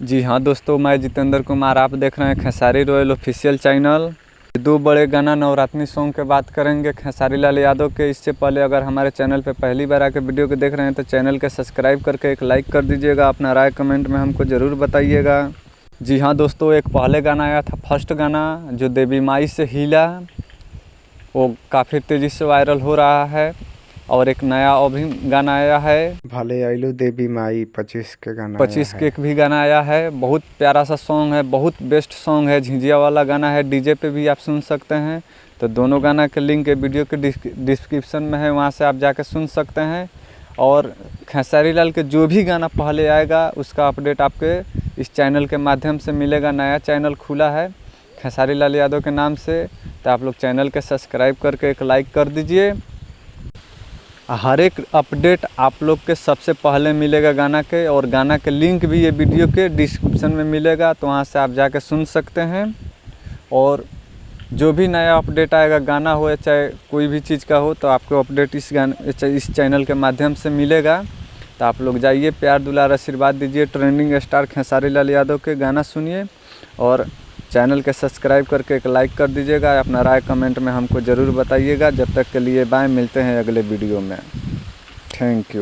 जी हाँ दोस्तों, मैं जितेंद्र कुमार, आप देख रहे हैं खेसारी रॉयल ऑफिशियल चैनल। दो बड़े गाना नवरात्रि सॉन्ग के बात करेंगे खेसारी लाल यादव के। इससे पहले अगर हमारे चैनल पे पहली बार आके वीडियो को देख रहे हैं तो चैनल के सब्सक्राइब करके एक लाइक कर दीजिएगा। अपना राय कमेंट में हमको ज़रूर बताइएगा। जी हाँ दोस्तों, एक पहले गाना आया था, फर्स्ट गाना जो देवी माई से हिला, वो काफ़ी तेज़ी से वायरल हो रहा है। और एक नया अभी गाना आया है, भले आइलू देवी माई 25 के गाना 25 के भी गाना आया है। बहुत प्यारा सा सॉन्ग है, बहुत बेस्ट सॉन्ग है, झिझिया वाला गाना है। डीजे पे भी आप सुन सकते हैं। तो दोनों गाना के लिंक वीडियो के डिस्क्रिप्शन में है, वहाँ से आप जाके सुन सकते हैं। और खेसारी लाल के जो भी गाना पहले आएगा उसका अपडेट आपके इस चैनल के माध्यम से मिलेगा। नया चैनल खुला है खेसारी लाल यादव के नाम से, तो आप लोग चैनल के सब्सक्राइब करके एक लाइक कर दीजिए। हर एक अपडेट आप लोग के सबसे पहले मिलेगा गाना के, और गाना के लिंक भी ये वीडियो के डिस्क्रिप्शन में मिलेगा, तो वहाँ से आप जाके सुन सकते हैं। और जो भी नया अपडेट आएगा, गाना हो या चाहे कोई भी चीज़ का हो, तो आपको अपडेट इस चैनल के माध्यम से मिलेगा। तो आप लोग जाइए, प्यार दुलार आशीर्वाद दीजिए ट्रेंडिंग स्टार खेसारी लाल यादव के गाना सुनिए, और चैनल के सब्सक्राइब करके एक लाइक कर दीजिएगा। अपना राय कमेंट में हमको ज़रूर बताइएगा। जब तक के लिए बाय, मिलते हैं अगले वीडियो में। Thank you.